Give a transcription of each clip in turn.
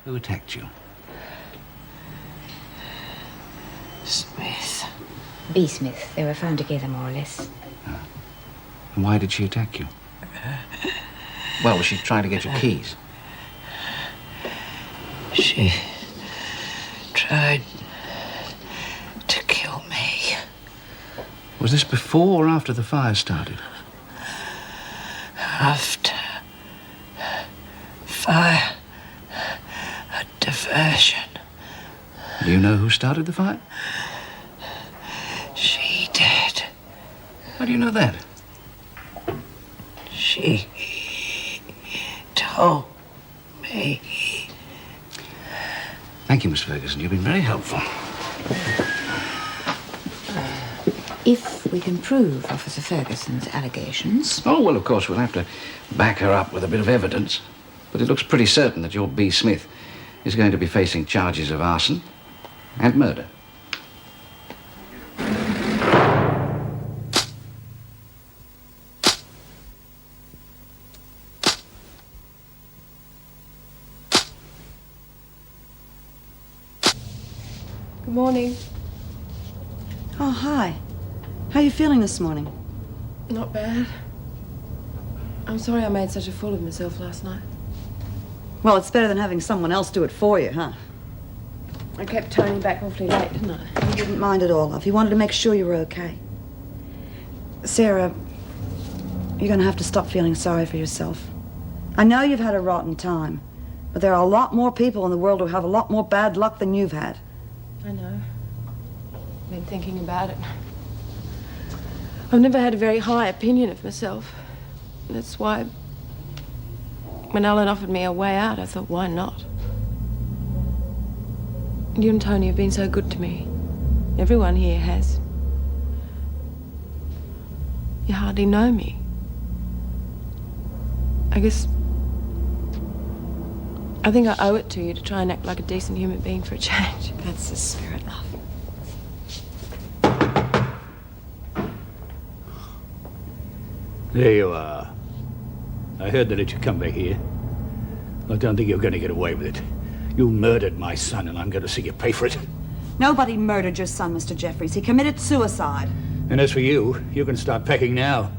Who attacked you? Smith. B. Smith. They were found together, more or less. And why did she attack you? Well, was she trying to get your keys? She tried to kill me. Was this before or after the fire started? After fire, a diversion. Do you know who started the fire? She did. How do you know that? She told me. Thank you, Miss Ferguson. You've been very helpful. If we can prove Officer Ferguson's allegations... Oh, well, of course, we'll have to back her up with a bit of evidence. But it looks pretty certain that your B. Smith is going to be facing charges of arson and murder. Good morning. Oh, hi. How are you feeling this morning? Not bad. I'm sorry I made such a fool of myself last night. Well, it's better than having someone else do it for you, huh? I kept Tony back awfully late, didn't I? He didn't mind at all, love. He wanted to make sure you were okay. Sarah, you're going to have to stop feeling sorry for yourself. I know you've had a rotten time, but there are a lot more people in the world who have a lot more bad luck than you've had. I know. I've been thinking about it. I've never had a very high opinion of myself. That's why when Alan offered me a way out, I thought, why not? You and Tony have been so good to me. Everyone here has. You hardly know me. I think I owe it to you to try and act like a decent human being for a change. That's the spirit, love. There you are. I heard they let you come back here. I don't think you're going to get away with it. You murdered my son, and I'm going to see you pay for it. Nobody murdered your son, Mr. Jeffries. He committed suicide. And as for you, you can start packing now.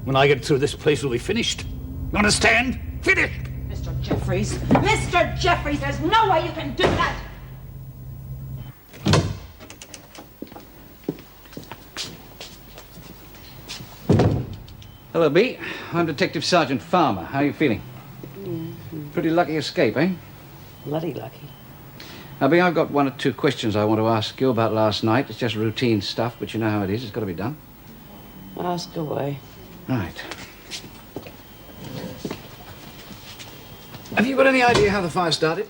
When I get through, this place will be finished. You understand? Finished! Mr. Jeffries! Mr. Jeffries, there's no way you can do that! Hello, B. I'm Detective Sergeant Farmer. How are you feeling? Pretty lucky escape, eh? Bloody lucky. Now, B, I've got one or two questions I want to ask you about last night. It's just routine stuff, but you know how it is. It's got to be done. Ask away. Right. Have you got any idea how the fire started?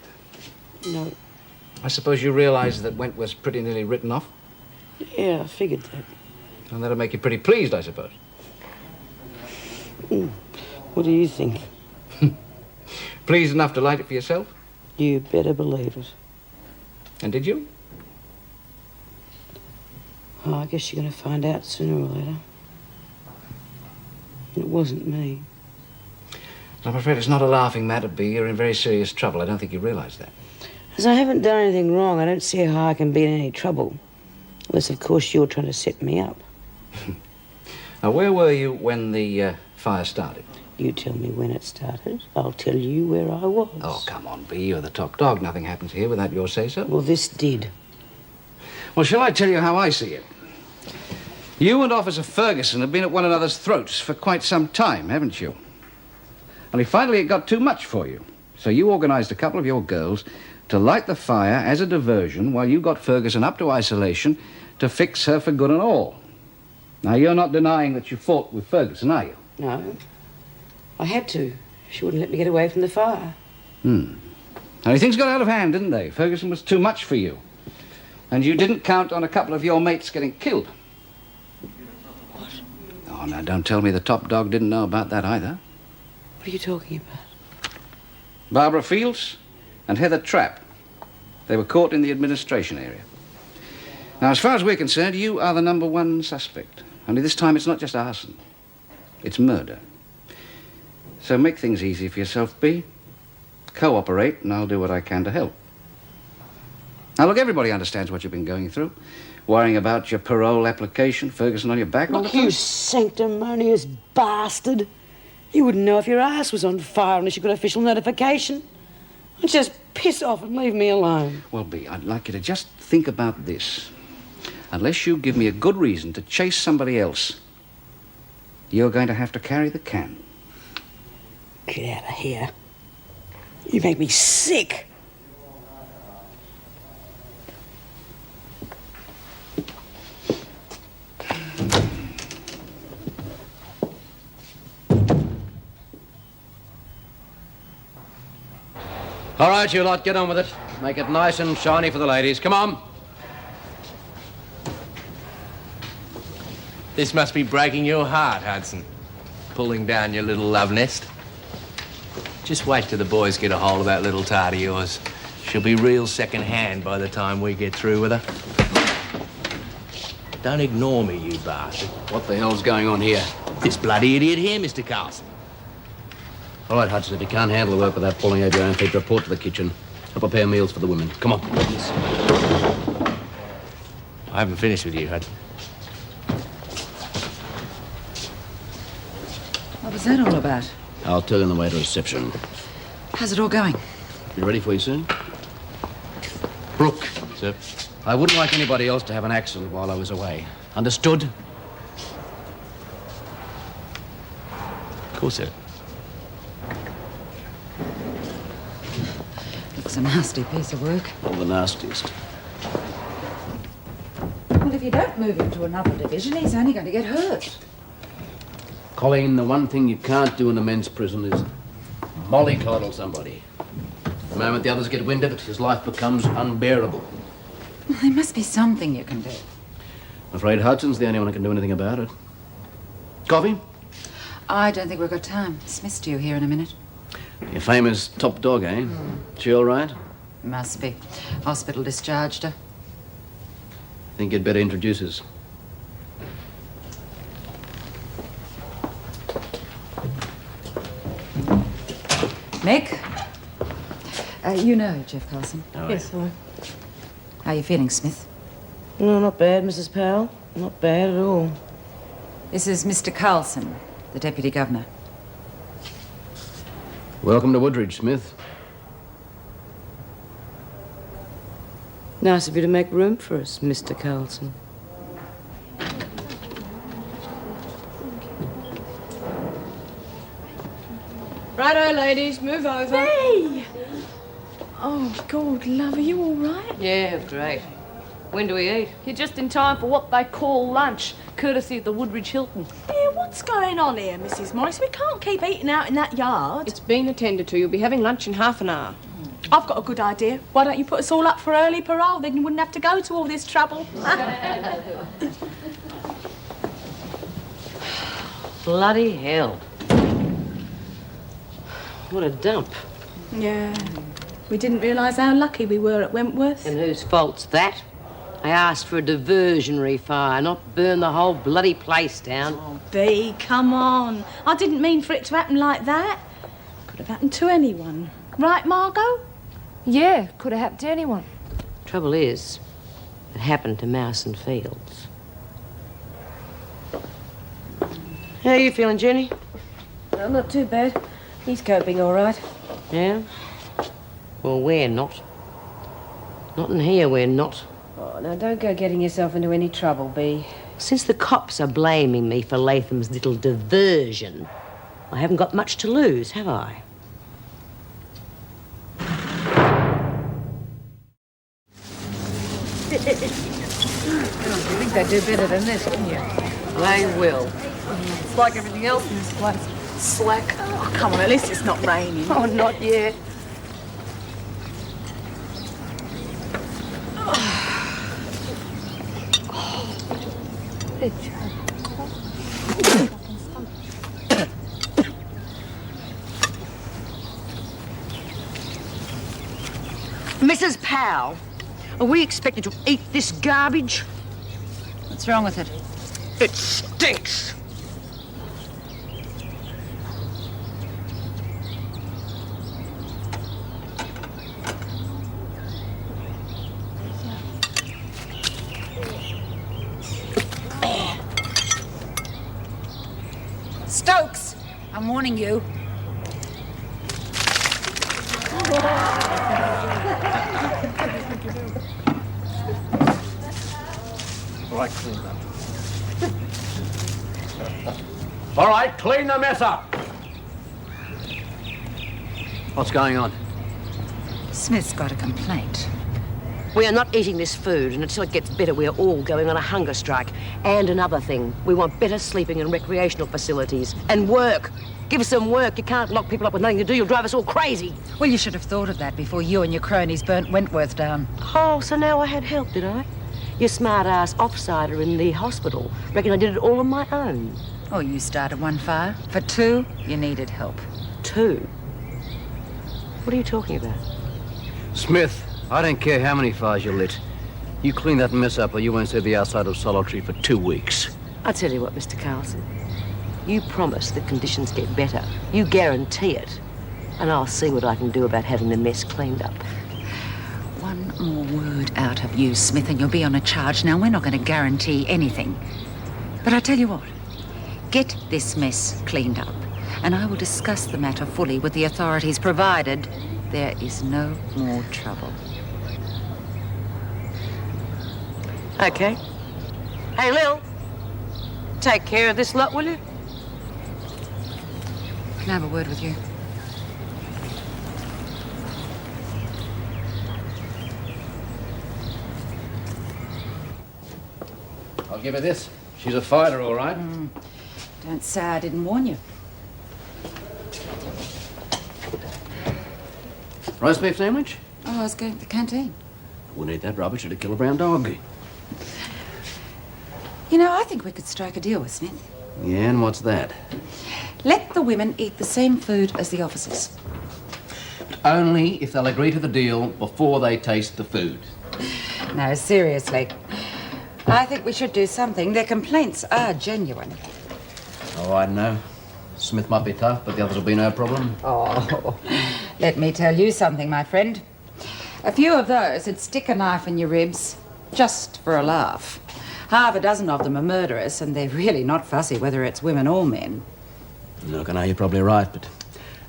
No. I suppose you realise that Went was pretty nearly written off? Yeah, I figured that. And that'll make you pretty pleased, I suppose. What do you think? Pleased enough to light it for yourself? You better believe it. And did you? Oh, I guess you're going to find out sooner or later. It wasn't me. I'm afraid it's not a laughing matter, B. You're in very serious trouble. I don't think you realise that. As I haven't done anything wrong, I don't see how I can be in any trouble. Unless, of course, you're trying to set me up. Now, where were you when the fire started? You tell me when it started. I'll tell you where I was. Oh, come on, B. You're the top dog. Nothing happens here without your say-so. Well, this did. Well, shall I tell you how I see it? You and Officer Ferguson have been at one another's throats for quite some time, haven't you? Only finally it got too much for you. So you organised a couple of your girls to light the fire as a diversion while you got Ferguson up to isolation to fix her for good and all. Now, you're not denying that you fought with Ferguson, are you? No. I had to. She wouldn't let me get away from the fire. Now, things got out of hand, didn't they? Ferguson was too much for you. And you didn't count on a couple of your mates getting killed. What? Oh, now, don't tell me the top dog didn't know about that either. What are you talking about? Barbara Fields and Heather Trapp. They were caught in the administration area. Now, as far as we're concerned, you are the number one suspect. Only this time it's not just arson. It's murder. So make things easy for yourself, B. cooperate, and I'll do what I can to help. Now, look, everybody understands what you've been going through. Worrying about your parole application, Ferguson on your back all the Look, time. you sanctimonious bastard. You wouldn't know if your ass was on fire unless you got official notification. Just piss off and leave me alone. Well, Bea, I'd like you to just think about this. Unless you give me a good reason to chase somebody else, you're going to have to carry the can. Get out of here. You make me sick. All right, you lot, get on with it. Make it nice and shiny for the ladies. Come on. This must be breaking your heart, Hudson. Pulling down your little love nest. Just wait till the boys get a hold of that little tart of yours. She'll be real second-hand by the time we get through with her. Don't ignore me, you bastard. What the hell's going on here? This bloody idiot here, Mr. Carlson. All right, Hudson, if you can't handle the work without falling over your own feet, report to the kitchen. I'll prepare meals for the women. Come on. I haven't finished with you, Hudson. What was that all about? I'll tell you on the way to reception. How's it all going? Be ready for you soon? Brooke. Sir? I wouldn't like anybody else to have an accident while I was away. Understood? Of course, sir. Looks a nasty piece of work. All the nastiest. Well, if you don't move him to another division, he's only going to get hurt. Colleen, the one thing you can't do in a men's prison is mollycoddle somebody. The moment the others get wind of it, his life becomes unbearable. Well, there must be something you can do. I'm afraid Hudson's the only one who can do anything about it. Coffee? I don't think we've got time. Smith's due here in a minute. Your famous top dog, eh? She all right? Must be. Hospital discharged her. Think you'd better introduce us. Mick? You know Jeff Carlson. Oh, Yes, hello. How are you feeling, Smith? No, not bad, Mrs. Powell. Not bad at all. This is Mr. Carlson, the Deputy Governor. Welcome to Woodridge, Smith. Nice of you to make room for us, Mr. Carlson. Righto, ladies, move over. Hey! Oh, God, love, are you all right? Yeah, great. When do we eat? You're just in time for what they call lunch, courtesy of the Woodridge Hilton. Yeah, what's going on here, Mrs. Morris? We can't keep eating out in that yard. It's been attended to. You'll be having lunch in half an hour. I've got a good idea. Why don't you put us all up for early parole? Then you wouldn't have to go to all this trouble. Bloody hell. What a dump. Yeah. We didn't realise how lucky we were at Wentworth. And whose fault's that? I asked for a diversionary fire, not burn the whole bloody place down. Oh, Bea, come on. I didn't mean for it to happen like that. Could have happened to anyone. Right, Margot? Yeah, could have happened to anyone. Trouble is, it happened to Mouse and Fields. How are you feeling, Jenny? Well, not too bad. He's coping all right. Yeah? Well, we're not. Not in here, we're not. Oh, now don't go getting yourself into any trouble, Bea. Since the cops are blaming me for Latham's little diversion, I haven't got much to lose, have I? You think they'd do better than this, wouldn't you? They will. It's like everything else in this place. Slack. Oh, come on, at least it's not raining. Oh, not yet. Mrs. Powell, are we expected to eat this garbage? What's wrong with it? It stinks. warning you. All right, clean up. All right, clean the mess up. What's going on? Smith's got a complaint. We are not eating this food, and until it gets better, we are all going on a hunger strike. And another thing, we want better sleeping and recreational facilities. And work. Give us some work. You can't lock people up with nothing to do. You'll drive us all crazy. Well, you should have thought of that before you and your cronies burnt Wentworth down. Oh, so now I had help, did I? Your smart-ass offsider in the hospital. Reckon I did it all on my own. Oh, you started one fire. For two, you needed help. Two? What are you talking about? Smith, I don't care how many fires you lit. You clean that mess up or you won't see the outside of Solitary for 2 weeks. I tell you what, Mr. Carlson. You promise that conditions get better. You guarantee it. And I'll see what I can do about having the mess cleaned up. One more word out of you, Smith, and you'll be on a charge. Now, we're not going to guarantee anything. But I tell you what, get this mess cleaned up, and I will discuss the matter fully with the authorities, provided there is no more trouble. Okay. Hey, Lil, take care of this lot, will you? Can I have a word with you? I'll give her this. She's a fighter, all right. Don't say I didn't warn you. Roast beef sandwich? Oh, I was going to the canteen. Wouldn't eat that rubbish. It'd kill a brown dog. You know, I think we could strike a deal with Smith. Yeah, and what's that? Let the women eat the same food as the officers. Only if they'll agree to the deal before they taste the food. No, seriously. I think we should do something. Their complaints are genuine. Oh, I know. Smith might be tough, but the others will be no problem. Oh, let me tell you something, my friend. A few of those would stick a knife in your ribs just for a laugh. Half a dozen of them are murderers, and they're really not fussy whether it's women or men. Look, I know you're probably right, but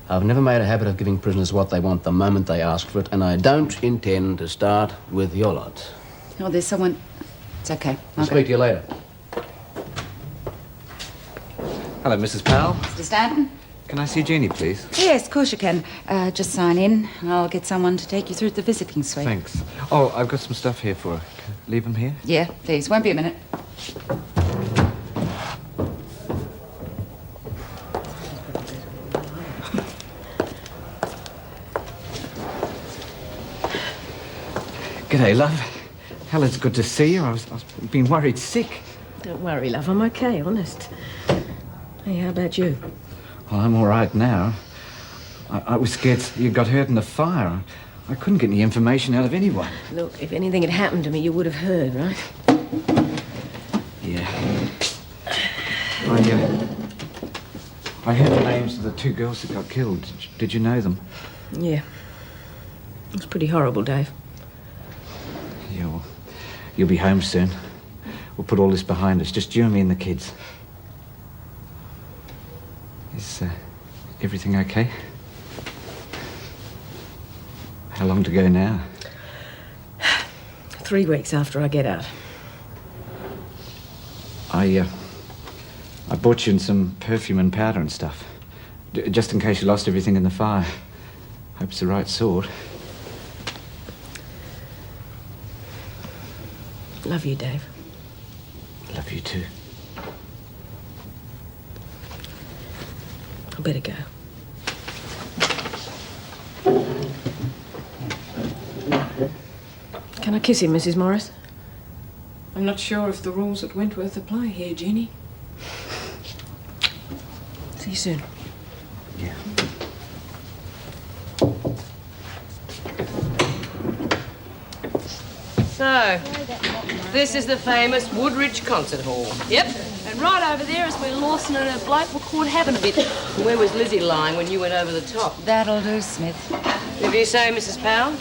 I've never made a habit of giving prisoners what they want the moment they ask for it, and I don't intend to start with your lot. Oh, there's someone... It's okay. I'll speak to you later. Hello, Mrs. Powell. Mr. Stanton? Can I see Jeannie, please? Yes, of course you can. Just sign in. I'll get someone to take you through to the visiting suite. Thanks. Oh, I've got some stuff here for her. Leave them here? Yeah, please. Won't be a minute. G'day, love. Hell, it's good to see you. I've been worried sick. Don't worry, love. I'm okay, honest. Hey, how about you? Well, I'm all right now. I was scared you got hurt in the fire. I couldn't get any information out of anyone. Look, if anything had happened to me, you would have heard, right? Yeah. I heard the names of the two girls that got killed. Did you know them? Yeah. It was pretty horrible, Dave. Yeah, well, you'll be home soon. We'll put all this behind us. Just you and me and the kids. Is everything okay? How long to go now? 3 weeks after I get out. I bought you some perfume and powder and stuff. Just in case you lost everything in the fire. Hope it's the right sort. Love you, Dave. Love you too. I better go. Can I kiss him, Mrs. Morris? I'm not sure if the rules at Wentworth apply here, Jeannie. See you soon. Yeah. So, this is the famous Woodridge Concert Hall. Yep. And right over there is where Lawson and her bloke were caught having a bit. Where was Lizzie lying when you went over the top? That'll do, Smith. If you say, Mrs. Powell.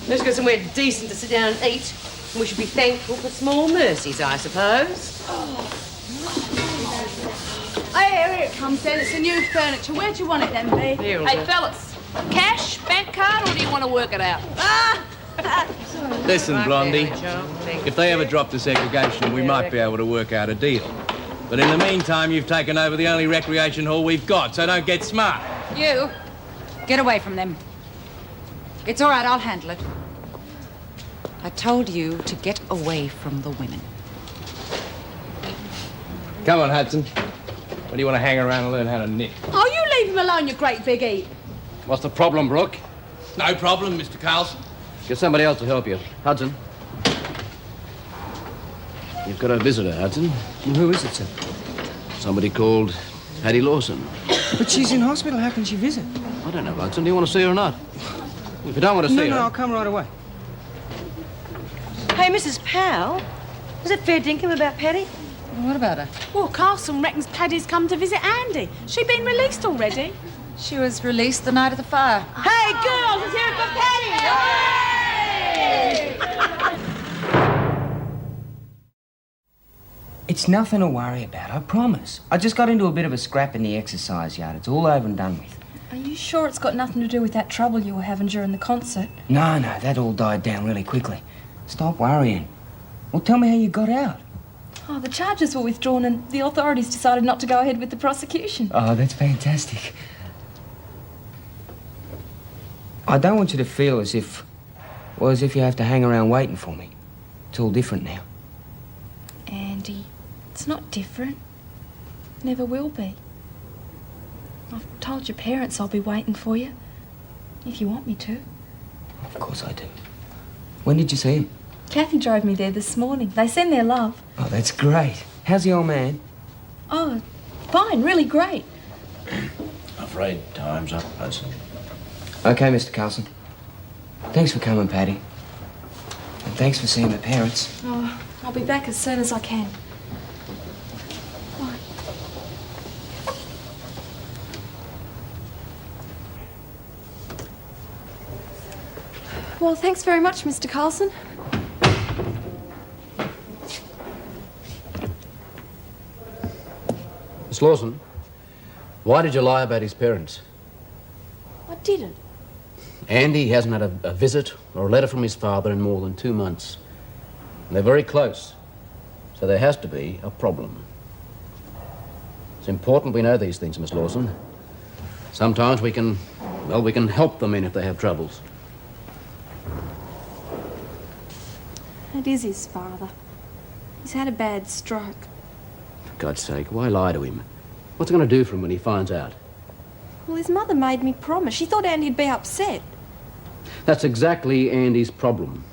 Let's go somewhere decent to sit down and eat. And we should be thankful for small mercies, I suppose. Here it comes then. It's the new furniture. Where do you want it then, B? Hey, fellas, cash, bank card, or do you want to work it out? Listen, Blondie, if they ever drop the segregation, we might be able to work out a deal. But in the meantime, you've taken over the only recreation hall we've got, so don't get smart. You, get away from them. It's all right, I'll handle it. I told you to get away from the women. Come on, Hudson. What do you want to hang around and learn how to knit? Oh, you leave him alone, you great big eat. What's the problem, Brooke? No problem, Mr. Carlson. Get somebody else to help you. Hudson. You've got a visitor, Hudson. Who is it, sir? Somebody called Hattie Lawson. But she's in hospital. How can she visit? I don't know, Hudson. Do you want to see her or not? If you don't want to see her... No, I'll come right away. Hey, Mrs. Powell, is it fair dinkum about Patty? What about her? Well, Carson reckons Paddy's come to visit Andy. She been released already? She was released the night of the fire. Hey, girls, let's hear it for Patty! It's nothing to worry about, I promise. I just got into a bit of a scrap in the exercise yard. It's all over and done with. Are you sure it's got nothing to do with that trouble you were having during the concert? No, that all died down really quickly. Stop worrying. Well, tell me how you got out. Oh, the charges were withdrawn and the authorities decided not to go ahead with the prosecution. Oh, that's fantastic. I don't want you to feel as if you have to hang around waiting for me. It's all different now. Andy, it's not different. Never will be. I've told your parents I'll be waiting for you, if you want me to. Of course I do. When did you see him? Kathy drove me there this morning. They send their love. Oh, that's great. How's the old man? Oh, fine, really great. Afraid time's up, Hudson. Okay, Mr. Carlson. Thanks for coming, Patty. And thanks for seeing the parents. Oh, I'll be back as soon as I can. Bye. Well, thanks very much, Mr. Carlson. Miss Lawson, why did you lie about his parents? I didn't. Andy hasn't had a visit or a letter from his father in more than 2 months. And they're very close, so there has to be a problem. It's important we know these things, Miss Lawson. Sometimes we can help them in if they have troubles. It is his father. He's had a bad stroke. For God's sake, why lie to him? What's it going to do for him when he finds out? Well, his mother made me promise. She thought Andy'd be upset. That's exactly Andy's problem.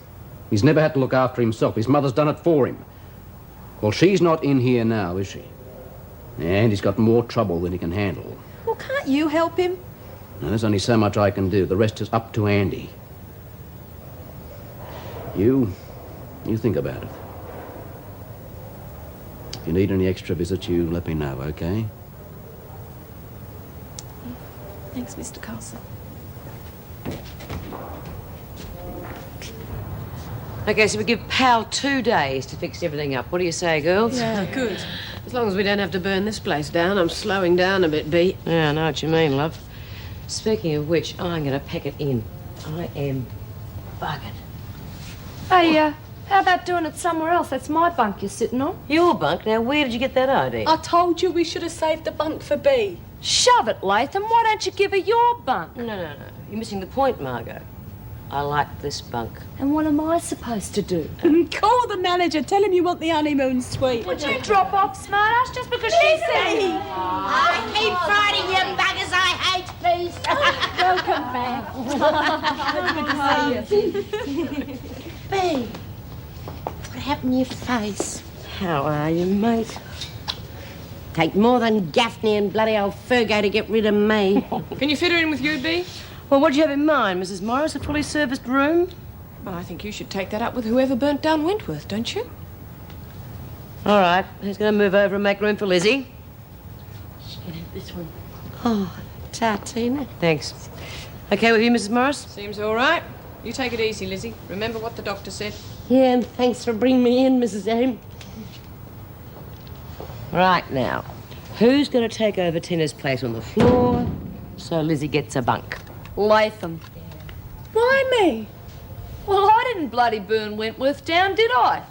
He's never had to look after himself. His mother's done it for him. Well, she's not in here now, is she? And he's got more trouble than he can handle. Well, can't you help him? Now, there's only so much I can do. The rest is up to Andy. You think about it. If you need any extra visits, you let me know, okay? Thanks, Mr. Carlson. Okay, so we give Pal 2 days to fix everything up. What do you say, girls? Yeah, good. As long as we don't have to burn this place down, I'm slowing down a bit, B. Yeah, I know what you mean, love. Speaking of which, I'm going to pack it in. I am buggered. Hey, how about doing it somewhere else? That's my bunk you're sitting on. Your bunk? Now, where did you get that idea? I told you we should have saved the bunk for B. Shove it, Latham. Why don't you give her your bunk? No. You're missing the point, Margot. I like this bunk. And what am I supposed to do? Call the manager. Tell him you want the honeymoon suite. Would you drop off, smartass, just because she said? I keep fighting you buggers I hate, please. Welcome back. B, what happened to your face? How are you, mate? Take more than Gaffney and bloody old Fergo to get rid of me. Can you fit her in with you, B? Well, what do you have in mind, Mrs. Morris? A fully serviced room? Well, I think you should take that up with whoever burnt down Wentworth, don't you? All right. Who's going to move over and make room for Lizzie? She can have this one. Oh, Tartina. Thanks. Okay with you, Mrs. Morris? Seems all right. You take it easy, Lizzie. Remember what the doctor said. Yeah, and thanks for bringing me in, Mrs. M. Right now, Who's going to take over Tina's place on the floor so Lizzie gets a bunk? Latham. Why me? Well, I didn't bloody burn Wentworth down, did I?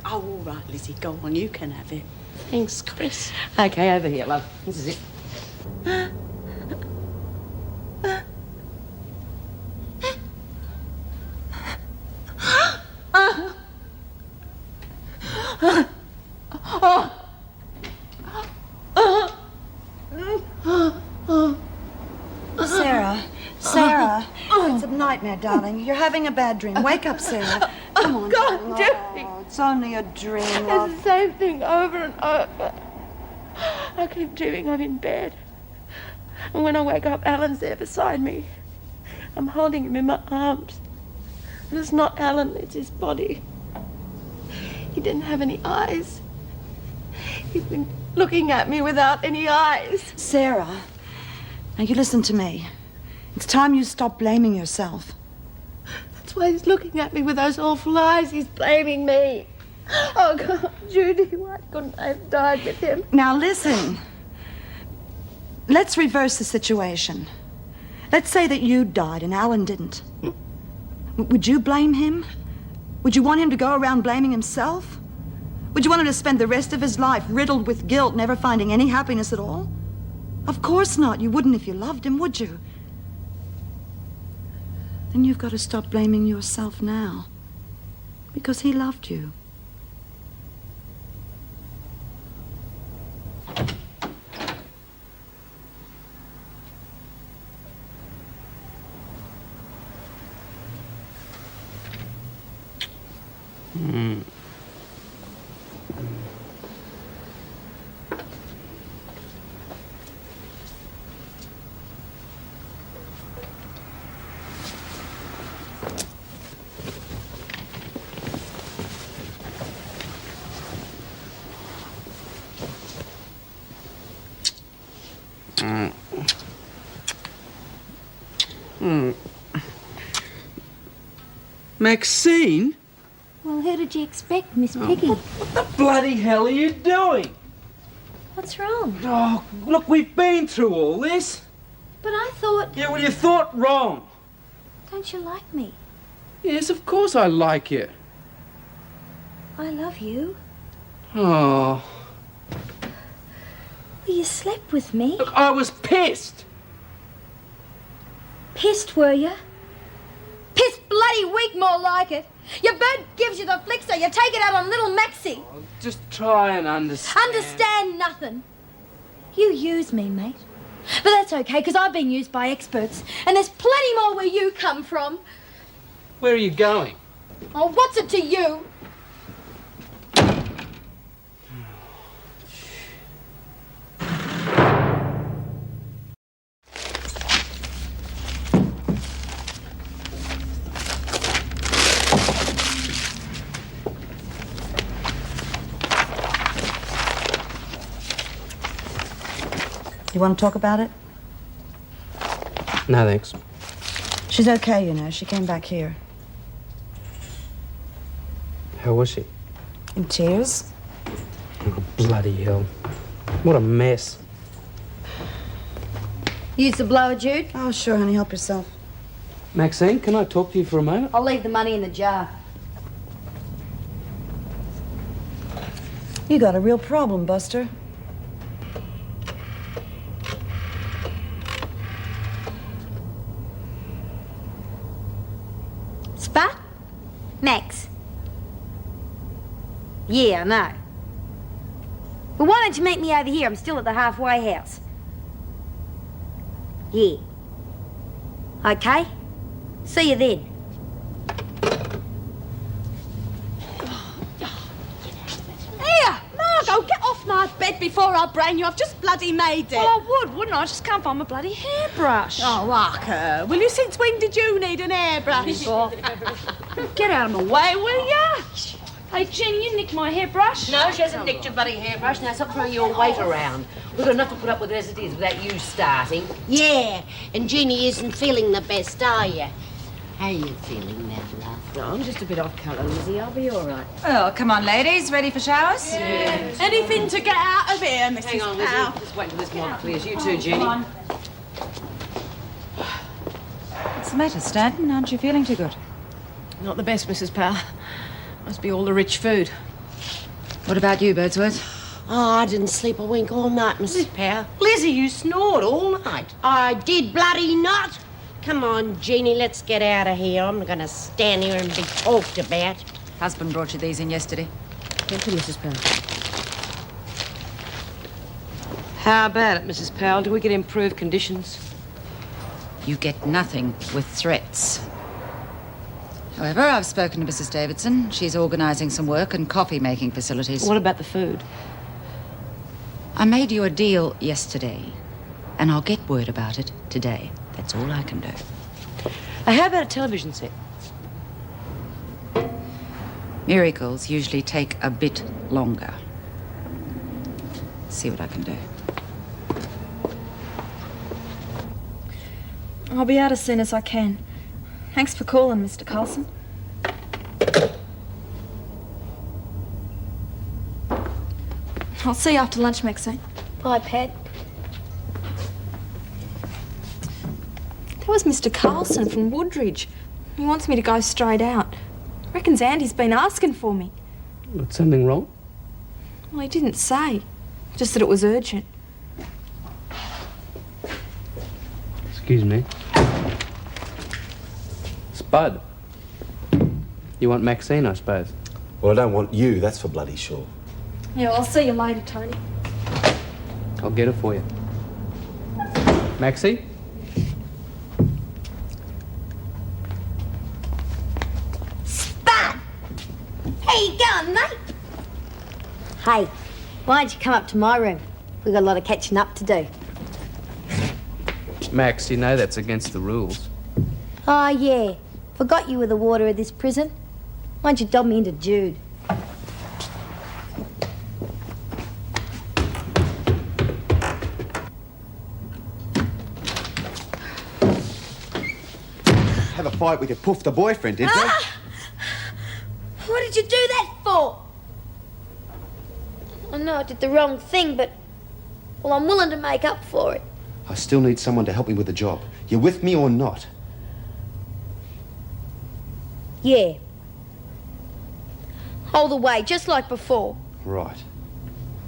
Oh, all right, Lizzie, go on, you can have it. Thanks, Chris. Okay, over here, love. This is it. Sarah, it's a nightmare, darling. You're having a bad dream. Wake up, Sarah. Come on, God, darling. Oh, it's only a dream, love. It's the same thing over and over. I keep dreaming I'm in bed. And when I wake up, Alan's there beside me. I'm holding him in my arms. And it's not Alan, it's his body. He didn't have any eyes. He's been looking at me without any eyes. Sarah, now you listen to me. It's time you stop blaming yourself. That's why he's looking at me with those awful eyes. He's blaming me. Oh, God, Judy, why couldn't I have died with him? Now listen. Let's reverse the situation. Let's say that you died and Alan didn't. Would you blame him? Would you want him to go around blaming himself? Would you want him to spend the rest of his life riddled with guilt, never finding any happiness at all? Of course not. You wouldn't if you loved him, would you? Then you've got to stop blaming yourself now. Because he loved you. Maxine? Well, who did you expect, Miss Piggy? What the bloody hell are you doing? What's wrong? Oh, look, we've been through all this. But I thought... Yeah, well, you thought wrong. Don't you like me? Yes, of course I like you. I love you. Oh. Well, you slept with me. Look, I was pissed. Pissed, were you? Pissed bloody weak, more like it. Your bird gives you the flick, so you take it out on little Maxie. Oh, just try and understand. Understand nothing. You use me, mate. But that's okay, because I've been used by experts. And there's plenty more where you come from. Where are you going? Oh, what's it to you? You want to talk about it? No, thanks. She's okay, you know. She came back here. How was she? In tears. Oh, bloody hell. What a mess. Use the blower, Jude? Oh, sure, honey. Help yourself. Maxine, can I talk to you for a moment? I'll leave the money in the jar. You got a real problem, Buster. Spot? Max? Yeah, I know. Well, why don't you meet me over here? I'm still at the halfway house. Yeah. Okay. See you then. Here, Margot, get off my bed before I brain you. I've just bloody made it. Well, I would, wouldn't I? I just can't find my bloody hairbrush. Oh, Arker, will you? Since when did you need an hairbrush? Get out of my way, will ya? Hey, Jen, you nicked my hairbrush. No, she hasn't nicked your bloody hairbrush. Now stop throwing your weight around. We've got enough to put up with as it is without you starting. Yeah, and Jeannie isn't feeling the best, are you? How you feeling now, love? No, I'm just a bit off colour, Lizzie. I'll be all right. Well, come on, ladies. Ready for showers? Yeah. Anything to get out of here, Mrs. Hang on, Powell. Lizzie. Just wait till this mob clears. You too, Jeannie. What's the matter, Stanton? Aren't you feeling too good? Not the best, Mrs. Powell. Must be all the rich food. What about you, Birdsworth? Oh, I didn't sleep a wink all night, Mrs. Powell. Lizzie, you snored all night. I did bloody not. Come on, Jeannie, let's get out of here. I'm not going to stand here and be talked about. Husband brought you these in yesterday. Thank you, Mrs. Powell. How about it, Mrs. Powell? Do we get improved conditions? You get nothing with threats. However, I've spoken to Mrs. Davidson. She's organising some work and coffee-making facilities. What about the food? I made you a deal yesterday, and I'll get word about it today. That's all I can do. How about a television set? Miracles usually take a bit longer. See what I can do. I'll be out as soon as I can. Thanks for calling, Mr. Carlson. I'll see you after lunch, Maxine. Bye, Pat. That was Mr. Carlson from Woodridge. He wants me to go straight out. Reckons Andy's been asking for me. What's something wrong? Well, he didn't say. Just that it was urgent. Excuse me. Spud. You want Maxine, I suppose? Well, I don't want you, that's for bloody sure. Yeah, I'll see you later, Tony. I'll get it for you. Maxie? Spud! How you going, mate? Hey, why don't you come up to my room? We've got a lot of catching up to do. Max, you know that's against the rules. Oh, yeah. Forgot you were the warder of this prison. Why don't you dob me into Jude? Have a fight with your poof the boyfriend, did you? What did you do that for? I know I did the wrong thing, but... well, I'm willing to make up for it. I still need someone to help me with the job. You with me or not? Yeah. Hold the way, just like before. Right.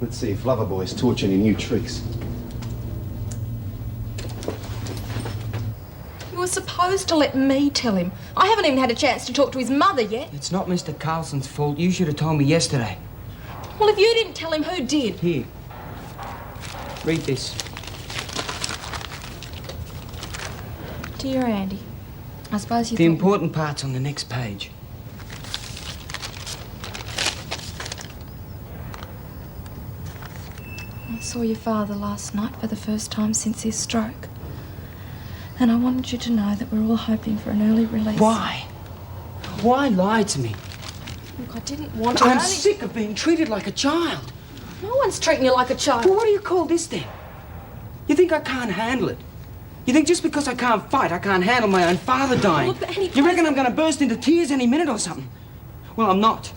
Let's see if Loverboy's taught you any new tricks. You were supposed to let me tell him. I haven't even had a chance to talk to his mother yet. It's not Mr. Carlson's fault. You should have told me yesterday. Well, if you didn't tell him, who did? Here. Read this. Dear Andy, I suppose you The thought... important part's on the next page. I saw your father last night for the first time since his stroke. And I wanted you to know that we're all hoping for an early release. Why? Why lie to me? Look, I didn't want to... I'm sick of being treated like a child. No one's treating you like a child. Well, what do you call this then? You think I can't handle it? You think just because I can't fight, I can't handle my own father dying? Look, Annie, you reckon I'm going to burst into tears any minute or something? Well, I'm not.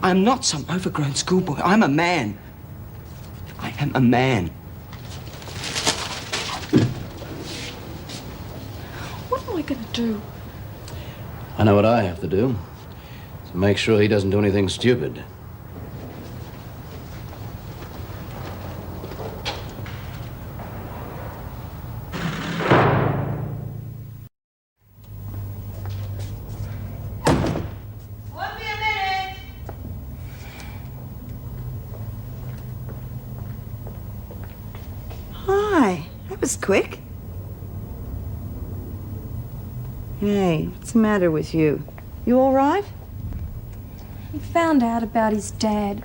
I'm not some overgrown schoolboy. I'm a man. I am a man. What am I going to do? I know what I have to do. To make sure he doesn't do anything stupid. Hi, that was quick. Hey, what's the matter with you? You all right? He found out about his dad.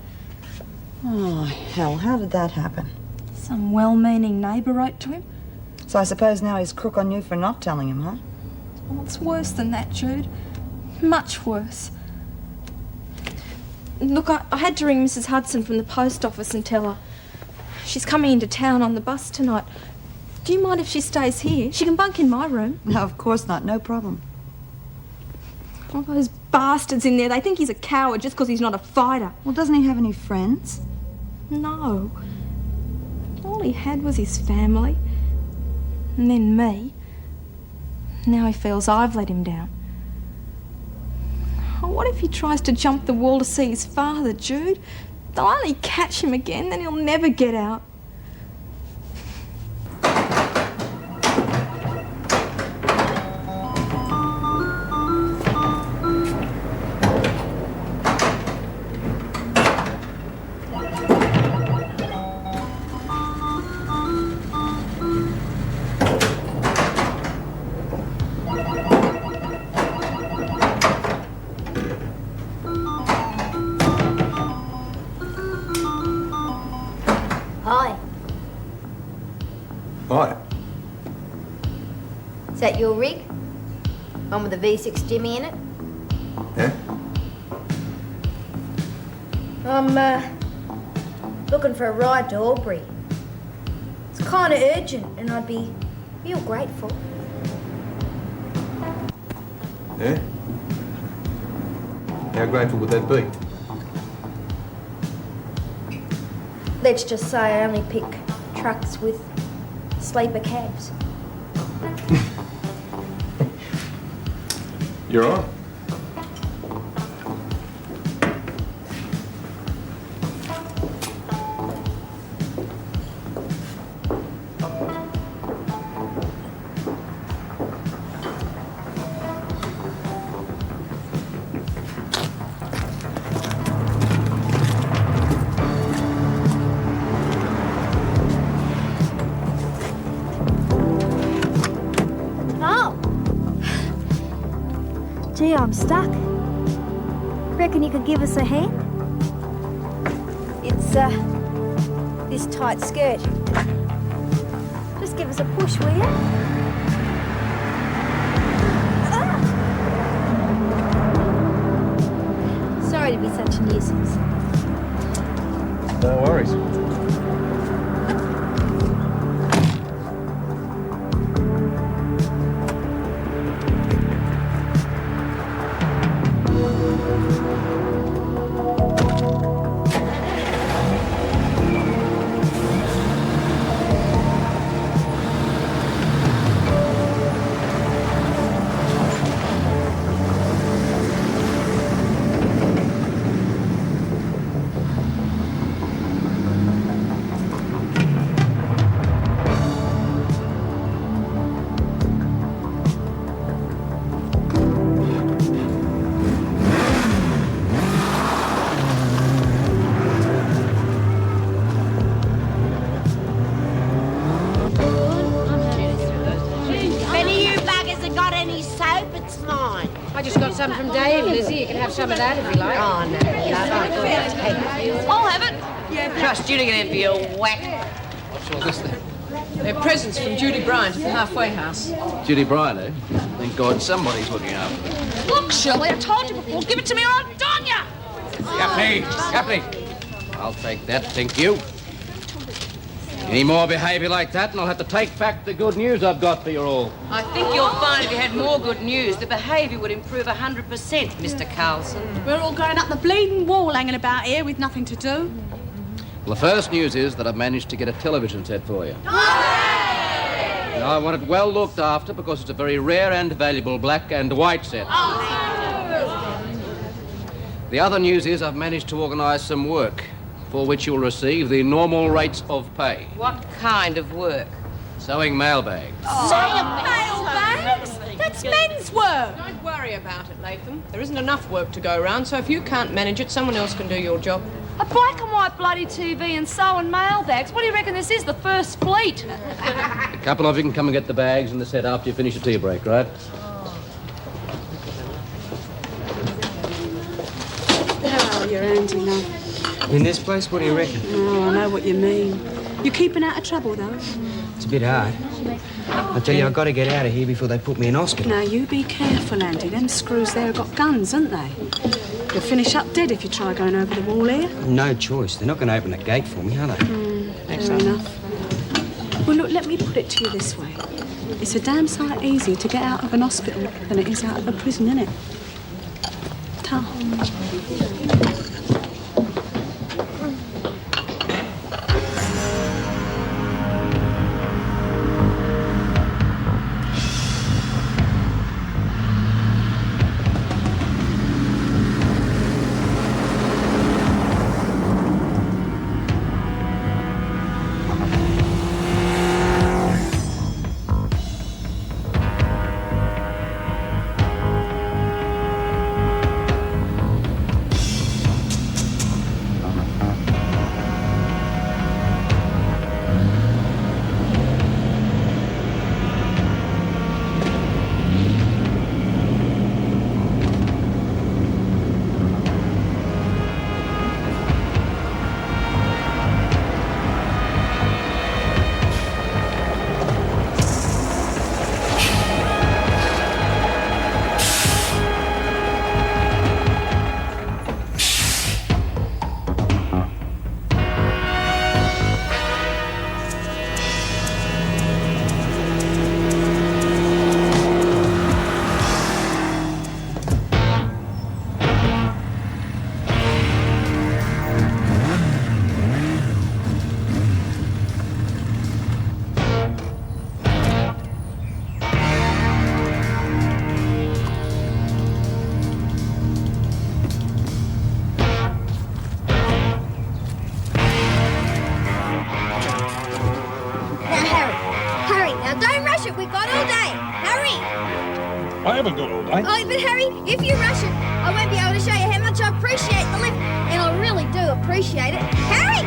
Oh, hell, how did that happen? Some well-meaning neighbour wrote to him. So I suppose now he's crook on you for not telling him, huh? Well, it's worse than that, Jude. Much worse. Look, I had to ring Mrs. Hudson from the post office and tell her. She's coming into town on the bus tonight. Do you mind if she stays here? She can bunk in my room. No, of course not. No problem. All those bastards in there, they think he's a coward just because he's not a fighter. Well, doesn't he have any friends? No. All he had was his family. And then me. Now he feels I've let him down. Oh, what if he tries to jump the wall to see his father, Jude? They'll only catch him again, then he'll never get out. Hi. Hi. Is that your rig? One with the V6 Jimmy in it? Yeah? I'm, looking for a ride to Albury. It's kind of urgent, and I'd be real grateful. Yeah? How grateful would that be? Let's just say I only pick trucks with sleeper cabs. You're on. Gee, I'm stuck. Reckon you could give us a hand? It's, this tight skirt. Just give us a push, will you? Sorry to be such a nuisance. No worries. I just got some from Dave, Lizzie. You can have some of that if you like. Oh, no, love. I'll have it. Trust you to get in for your whack. What's all this then? They're presents from Judy Bryant at the halfway house. Judy Bryant, eh? Thank God somebody's looking after her. Look, Shirley, I told you before. Give it to me or I'll don ya! Gaffney! I'll take that, thank you. Any more behaviour like that, and I'll have to take back the good news I've got for you all. I think you'll find if you had more good news, the behaviour would improve 100%, Mr. Carlson. We're all going up the bleeding wall hanging about here with nothing to do. Well, the first news is that I've managed to get a television set for you. Now, I want it well looked after because it's a very rare and valuable black and white set. The other news is I've managed to organise some work for which you'll receive the normal rates of pay. What kind of work? Sewing mailbags. Mailbags? That's men's work. Don't worry about it, Latham. There isn't enough work to go around, so if you can't manage it, someone else can do your job. A black and white bloody TV and sewing mailbags. What do you reckon this is, the first fleet? A couple of you can come and get the bags and the set after you finish your tea break, right? How are you, Andy, love? In this place, what do you reckon? Oh, I know what you mean. You're keeping out of trouble, though. It's a bit hard. I tell you, I've got to get out of here before they put me in hospital. Now, you be careful, Andy. Them screws there have got guns, haven't they? You'll finish up dead if you try going over the wall here. No choice. They're not going to open the gate for me, are they? Fair enough. Well, look, let me put it to you this way. It's a damn sight easier to get out of an hospital than it is out of a prison, isn't it? Tom. I haven't got all day. Oh, but Harry, if you rush it, I won't be able to show you how much I appreciate the lift. And I really do appreciate it. Harry!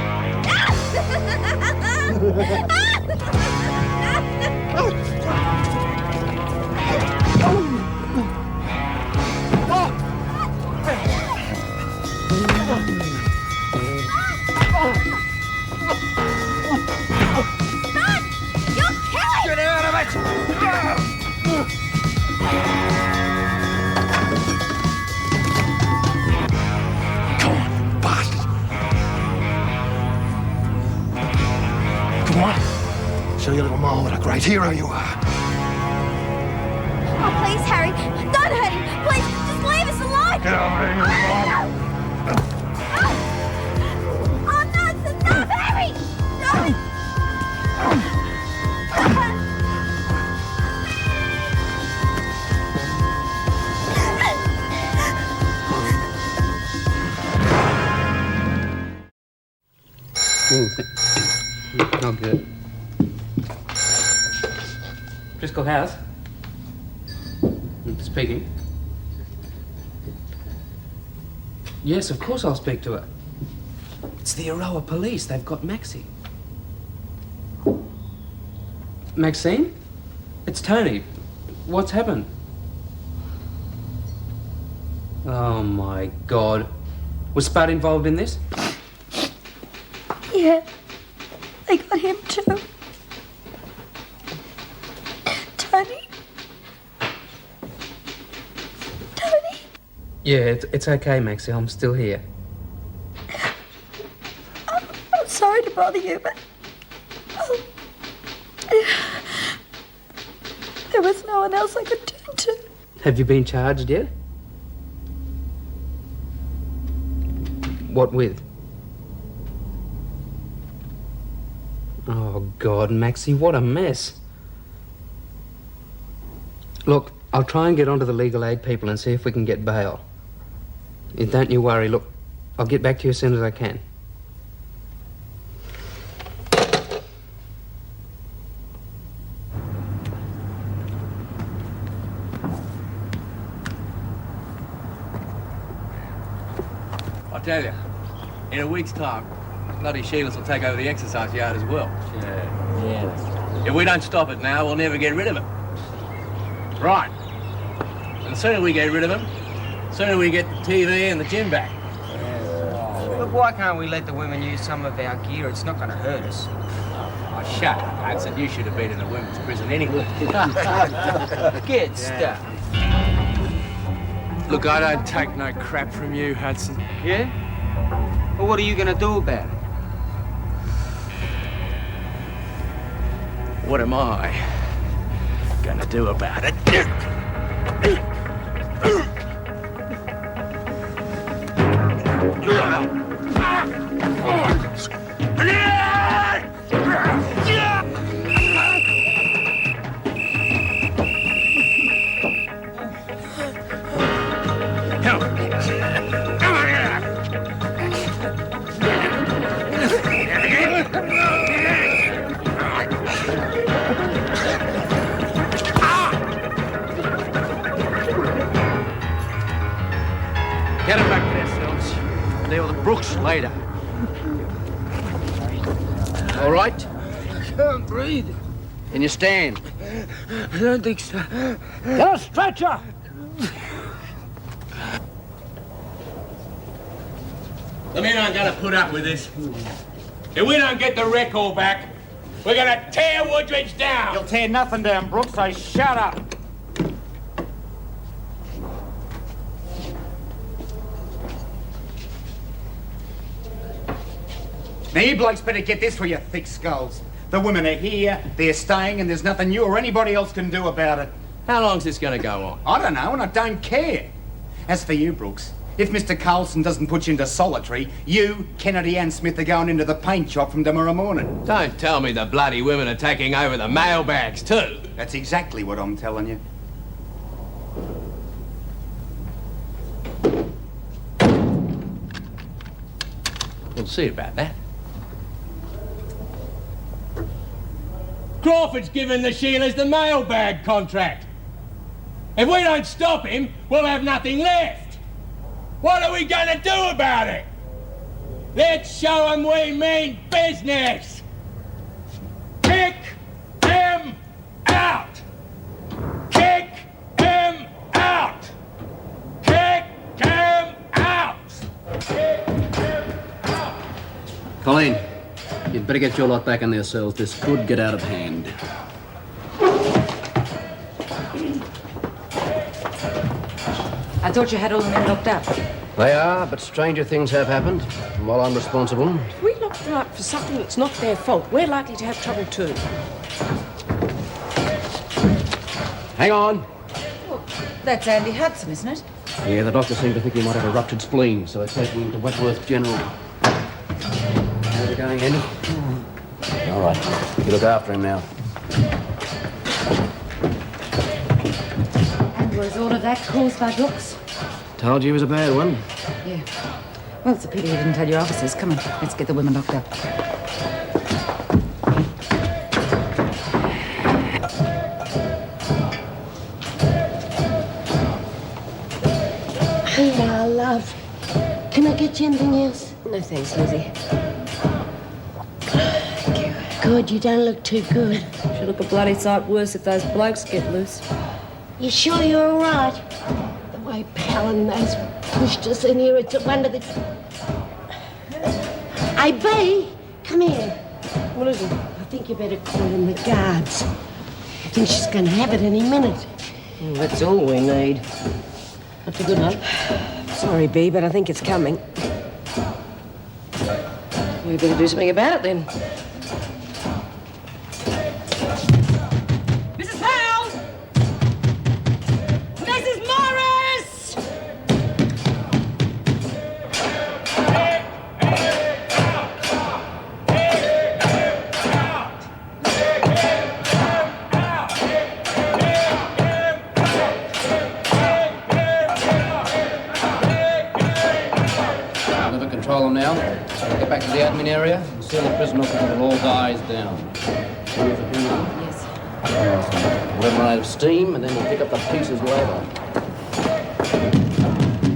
You're killing! Get out of it! Come on. Show your little ma what a great hero you are. Oh, please, Harry. Don't hurt him. Please, just leave us alone. Get over here, you Oh, no, it's enough, Harry. No. Oh, good. Driscoll House? Speaking. Yes, of course I'll speak to her. It's the Aroa police. They've got Maxie. Maxine? It's Tony. What's happened? Oh, my God. Was Spud involved in this? Yeah, they got him too. Tony? Tony? Yeah, it's okay, Maxie. I'm still here. I'm sorry to bother you, but there was no one else I could turn to. Have you been charged yet? What with? Oh, God, Maxie, what a mess. Look, I'll try and get onto the legal aid people and see if we can get bail. Don't you worry. Look, I'll get back to you as soon as I can. I tell you, in a week's time, bloody Sheilas will take over the exercise yard as well. Yeah. If we don't stop it now, we'll never get rid of him. Right. And the sooner we get rid of him, the sooner we get the TV and the gym back. Look, why can't we let the women use some of our gear? It's not going to hurt us. Oh, shut up, Hudson. You should have been in a women's prison anyway. Get stuck. Look, I don't take no crap from you, Hudson. Yeah? Well, what are you going to do about it? What am I gonna do about it? Get them back to their cells. Deal with the Brooks later. All right? I can't breathe. Can you stand? I don't think so. Get a stretcher! The men aren't going to put up with this. If we don't get the record back, we're going to tear Woodridge down. You'll tear nothing down, Brooks, so shut up. Now, you blokes better get this for your thick skulls. The women are here, they're staying, and there's nothing you or anybody else can do about it. How long's this going to go on? I don't know, and I don't care. As for you, Brooks, if Mr. Carlson doesn't put you into solitary, you, Kennedy and Smith are going into the paint shop from tomorrow morning. Don't tell me the bloody women are taking over the mailbags too. That's exactly what I'm telling you. We'll see about that. Crawford's given the Sheilas the mailbag contract. If we don't stop him, we'll have nothing left. What are we going to do about it? Let's show them we mean business. Kick him out. Kick him out. Kick him out. Kick him out. Colleen, you'd better get your lot back in their cells. This could get out of hand. I thought you had all the men locked up. They are, but stranger things have happened. And while I'm responsible, If we lock them up for something that's not their fault, we're likely to have trouble too. hang on. That's Andy Hudson, isn't it? Yeah, the doctor seemed to think he might have a ruptured spleen, so they're taking him to Wentworth General. How's it going, Andy? All right. You look after him now. And was all of that caused by Brooks? Told you he was a bad one. Yeah. Well, it's a pity he didn't tell your officers. Come on, let's get the women locked up. Hello, love. Can I get you anything else? No thanks, Lizzie. Good, you don't look too good. She'll look a bloody sight worse if those blokes get loose. You sure you're all right? The way Pal and those pushed us in here, it's a wonder that... Hey, B, come here. What is it? I think you better call in the guards. I think she's going to have it any minute. Well, that's all we need. That's a good one. Sorry, B, but I think it's coming. We better do something about it then. Mrs. Powell! Mrs. Morris! Under control them now. Get back to the admin area and seal the prison officer with all guys down. Yes. We'll run out of steam, and then we'll pick up the pieces later.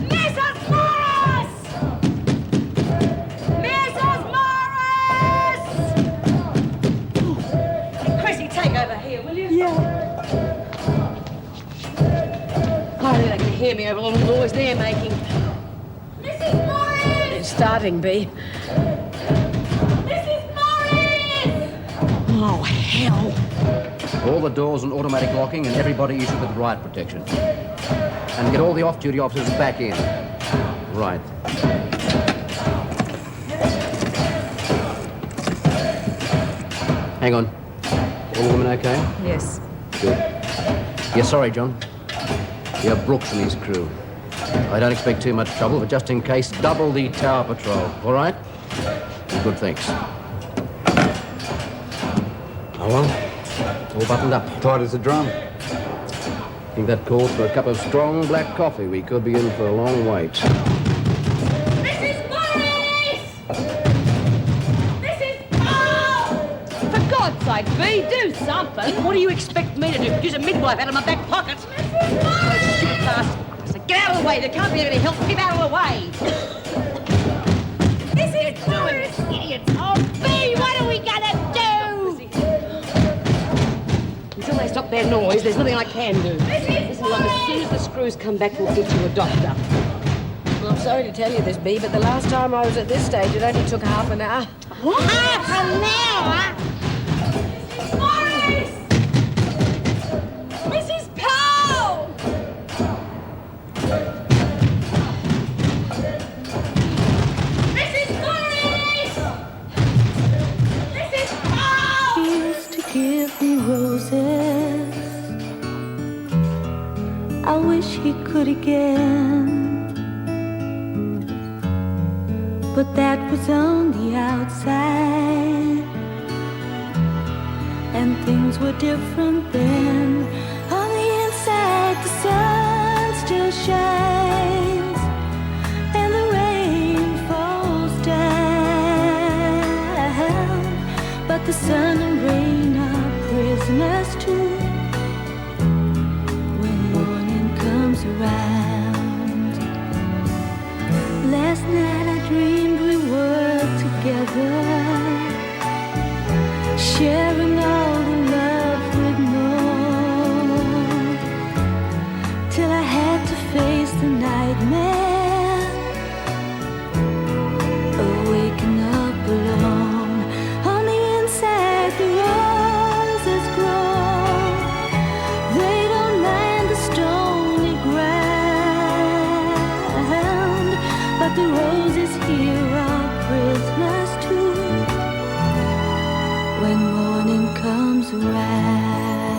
Mrs. Morris! Mrs. Morris! Chrissy, take over here, will you? Yeah. Hardly they can hear me over all the noise they're making. Mrs. Morris! It's starting, B. Mrs. Morris! Oh, hell. All the doors and automatic locking, and everybody issued with riot protection. And get all the off-duty officers back in. Right. Hang on. All the women okay? Yes. Good. Yeah, sorry, John. You're Brooks and his crew. I don't expect too much trouble, but just in case, double the tower patrol, all right? Good, thanks. Oh, well, all buttoned up. Tight as a drum. Think that calls for a cup of strong black coffee. We could be in for a long wait. Mrs. Morris! Mrs. Powell! For God's sake, B, do something. What do you expect me to do? Use a midwife out of my back pocket? Mrs. Morris! Stupid bastard. Get out of the way. There can't be any help. Keep out of the way. This is doing this, idiots. Oh, B, what are we gonna do? Until they stop their noise, there's nothing I can do. Listen, look, as soon as the screws come back, we'll get you a doctor. Well, I'm sorry to tell you this, Bee, but the last time I was at this stage, it only took half an hour. What? Half an hour? Maurice! Mrs. Powell! Mrs. Maurice! Mrs. Powell! He used to give me roses. I wish he could again. But that was on the outside, and things were different then. On the inside, the sun still shines, and the rain falls down. But the sun and rain are prisoners too when morning comes around. Last night I dreamed we were together, sharing all the love we'd known, till I had to face the nightmare of waking up alone. On the inside the roses grow, they don't mind the stony ground, but the roses here are prisoners too when morning comes around.